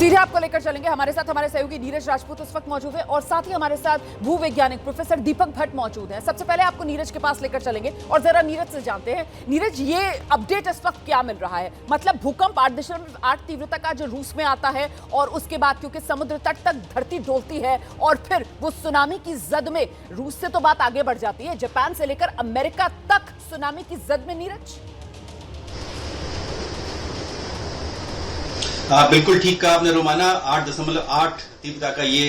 सीधे आपको लेकर चलेंगे। हमारे साथ हमारे सहयोगी नीरज राजपूत इस वक्त मौजूद है और साथ ही हमारे साथ भूवैज्ञानिक प्रोफेसर दीपक भट्ट मौजूद हैं। सबसे पहले आपको नीरज के पास लेकर चलेंगे और जरा नीरज से जानते हैं, नीरज ये अपडेट इस वक्त क्या मिल रहा है? मतलब भूकंप 8.8 तीव्रता का जो रूस में आता है और उसके बाद क्योंकि समुद्र तट तक धरती डोलती है और फिर वो सुनामी की जद में रूस से तो बात आगे बढ़ जाती है, जापान से लेकर अमेरिका तक सुनामी की जद में। नीरज बिल्कुल ठीक कहा आपने रोमाना। 8.8 तीव्रता का ये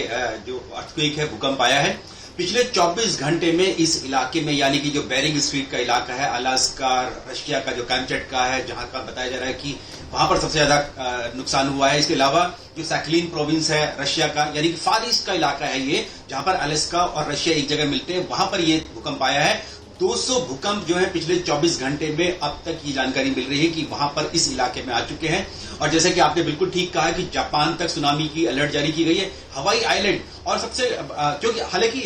जो अर्थक्वेक है, भूकंप आया है। पिछले 24 घंटे में इस इलाके में, यानी कि जो बेरिंग स्ट्रीट का इलाका है, अलास्का, रशिया का जो कैमचटका है, जहां का बताया जा रहा है कि वहां पर सबसे ज्यादा नुकसान हुआ है। इसके अलावा जो सैखलिन प्रोविंस है रशिया का, यानी कि फार ईस्ट का इलाका है ये, जहां पर अलास्का और रशिया एक जगह मिलते हैं, वहां पर ये भूकंप आया है। 200 भूकंप जो है पिछले 24 घंटे में अब तक ये जानकारी मिल रही है कि वहां पर इस इलाके में आ चुके हैं। और जैसे कि आपने बिल्कुल ठीक कहा कि जापान तक सुनामी की अलर्ट जारी की गई है, हवाई आइलैंड और सबसे क्योंकि हालांकि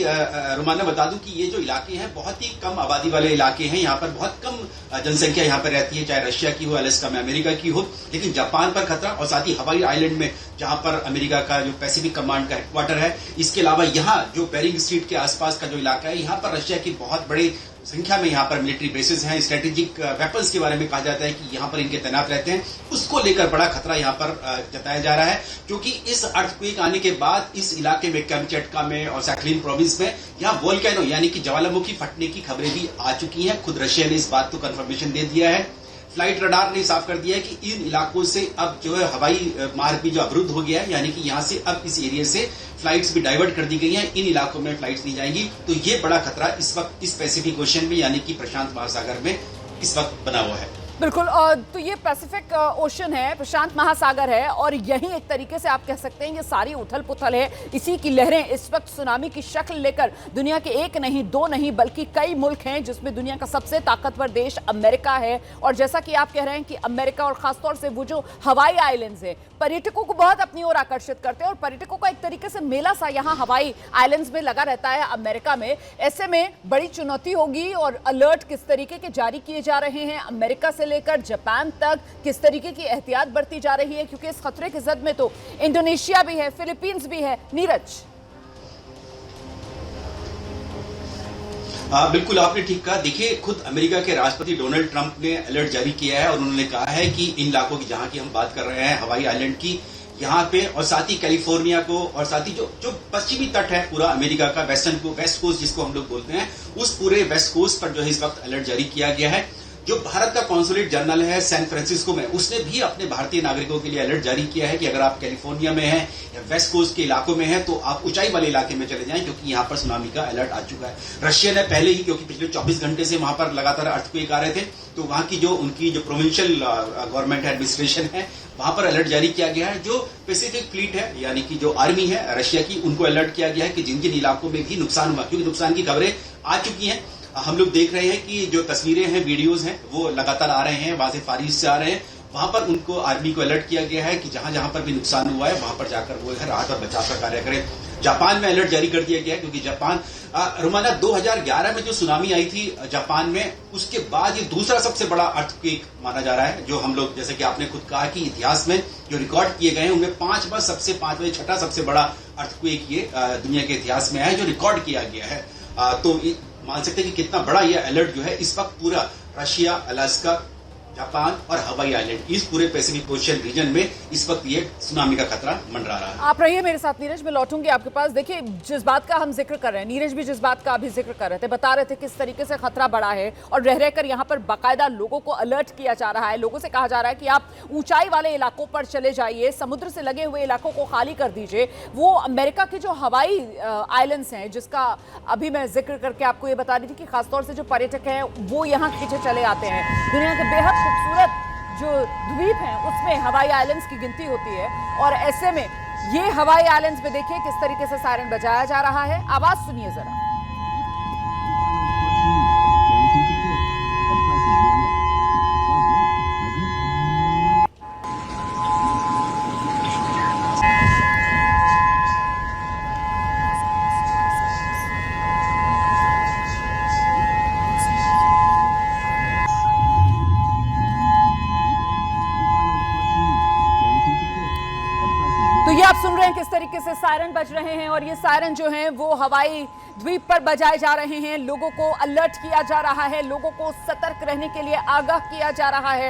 रोमाना बता दूं कि ये जो इलाके हैं बहुत ही कम आबादी वाले इलाके हैं, यहाँ पर बहुत कम जनसंख्या यहाँ पर रहती है, चाहे रशिया की हो, अलास्का में अमेरिका की हो, लेकिन जापान पर खतरा और साथ ही हवाई आइलैंड में जहां पर अमेरिका का जो पैसिफिक कमांड का हेडक्वार्टर है। इसके अलावा यहाँ जो बेरिंग स्ट्रीट के आसपास का जो इलाका है, यहाँ पर रशिया की बहुत बड़ी संख्या में यहाँ पर मिलिट्री बेसिस हैं। स्ट्रेटेजिक वेपन्स के बारे में कहा जाता है कि यहाँ पर इनके तैनात रहते हैं। उसको लेकर बड़ा खतरा यहाँ पर जताया जा रहा है, क्योंकि इस अर्थक्वेक आने के बाद इस इलाके में, कैमचटका में और सैखलिन प्रोविंस में, यहाँ वोल्केनो यानी कि ज्वालामुखी फटने की खबरें भी आ चुकी हैं। खुद रशिया ने इस बात को कंफर्मेशन दे दिया है। फ्लाइट रडार ने साफ कर दिया है कि इन इलाकों से अब जो है हवाई मार्ग भी जो अवरुद्ध हो गया है, यानी कि यहां से अब इस एरिया से फ्लाइट्स भी डाइवर्ट कर दी गई हैं। इन इलाकों में फ्लाइट्स नहीं जाएंगी। तो ये बड़ा खतरा इस वक्त इस पैसिफिक ओशन में, यानी कि प्रशांत महासागर में इस वक्त बना हुआ है। बिल्कुल। तो ये पैसिफिक ओशन है, प्रशांत महासागर है और यही एक तरीके से आप कह सकते हैं ये सारी उथल पुथल है। इसी की लहरें इस वक्त सुनामी की शक्ल लेकर दुनिया के एक नहीं, दो नहीं, बल्कि कई मुल्क हैं, जिसमें दुनिया का सबसे ताकतवर देश अमेरिका है। और जैसा कि आप कह रहे हैं कि अमेरिका और खासतौर से वो जो हवाई आइलैंड्स है, पर्यटकों को बहुत अपनी ओर आकर्षित करते हैं और पर्यटकों का एक तरीके से मेला सा यहाँ हवाई आइलैंड्स में लगा रहता है अमेरिका में। ऐसे में बड़ी चुनौती होगी और अलर्ट किस तरीके के जारी किए जा रहे हैं, अमेरिका से लेकर जापान तक किस तरीके की एहतियात बरती जा रही है, क्योंकि इस खतरे की जद में तो इंडोनेशिया भी है, फिलीपींस भी है। नीरज बिल्कुल आपने ठीक कहा। देखिए, खुद अमेरिका के राष्ट्रपति डोनाल्ड ट्रंप ने अलर्ट जारी किया है और उन्होंने कहा है कि इन इलाकों की, जहां की हम बात कर रहे हैं हवाई आइलैंड की, यहाँ पे और साथ ही कैलिफोर्निया को और साथ ही जो पश्चिमी तट है पूरा अमेरिका का, वेस्ट कोस्ट जिसको हम लोग बोलते हैं, उस पूरे वेस्ट कोस्ट पर जो है इस वक्त अलर्ट जारी किया गया है। जो भारत का कॉन्सुलेट जनरल है सैन फ्रांसिस्को में, उसने भी अपने भारतीय नागरिकों के लिए अलर्ट जारी किया है कि अगर आप कैलिफोर्निया में हैं या वेस्ट कोस्ट के इलाकों में हैं तो आप ऊंचाई वाले इलाके में चले जाएं, क्योंकि यहां पर सुनामी का अलर्ट आ चुका है। रशिया ने पहले ही, क्योंकि पिछले 24 घंटे से वहां पर लगातार अर्थक्वेक आ रहे थे, तो वहां की जो उनकी जो प्रोविंशियल गवर्नमेंट एडमिनिस्ट्रेशन है, वहां पर अलर्ट जारी किया गया है। जो पैसिफिक फ्लीट है, यानी कि जो आर्मी है रशिया की, उनको अलर्ट किया गया है कि जिन जिन इलाकों में भी नुकसान हुआ, क्योंकि नुकसान की खबरें आ चुकी हैं। हम लोग देख रहे हैं कि जो तस्वीरें हैं, वीडियोस हैं, वो लगातार आ रहे हैं, वहां से फार ईस्ट से आ रहे हैं। वहां पर उनको, आर्मी को अलर्ट किया गया है कि जहां जहां पर भी नुकसान हुआ है वहां पर जाकर वो है राहत और बचाव का कार्य करें। जापान में अलर्ट जारी कर दिया गया है, क्योंकि जापान रोमाना 2011 में जो सुनामी आई थी जापान में, उसके बाद ये दूसरा सबसे बड़ा अर्थक्वेक माना जा रहा है। जो हम लोग, जैसे कि आपने खुद कहा कि इतिहास में जो रिकॉर्ड किए गए हैं उनमें छठा सबसे बड़ा अर्थक्वेक ये दुनिया के इतिहास में है जो रिकॉर्ड किया गया है। तो मान सकते हैं कि कितना बड़ा यह अलर्ट जो है इस वक्त पूरा रशिया, अलास्का, जापान और हवाई आइलैंड, इस पूरे पैसिफिक ओशन रीजन में इस वक्त ये सुनामी का खतरा मंडरा रहा है। आप रहिए मेरे साथ नीरज, मैं लौटूंगी आपके पास। देखिए, जिस बात का हम जिक्र कर रहे हैं, नीरज भी जिस बात का अभी जिक्र कर रहे थे, बता रहे थे किस तरीके से खतरा बढ़ा है और रह रहकर यहाँ पर बाकायदा लोगों को अलर्ट किया जा रहा है। लोगों से कहा जा रहा है कि आप ऊंचाई वाले इलाकों पर चले जाइए, समुद्र से लगे हुए इलाकों को खाली कर दीजिए। वो अमेरिका के जो हवाई आइलैंड्स हैं, जिसका अभी मैं जिक्र करके आपको ये बता रही थी कि खासतौर से जो पर्यटक हैं वो यहाँ खींचे चले आते हैं। दुनिया के बेहद खूबसूरत जो द्वीप हैं उसमें हवाई आइलैंड्स की गिनती होती है और ऐसे में ये हवाई आइलैंड्स में देखिए किस तरीके से सायरन बजाया जा रहा है। आवाज सुनिए जरा। आप सुन रहे हैं किस तरीके से सायरन बज रहे हैं और ये सायरन जो हैं वो हवाई द्वीप पर बजाए जा रहे हैं। लोगों को अलर्ट किया जा रहा है, लोगों को सतर्क रहने के लिए आगाह किया जा रहा है।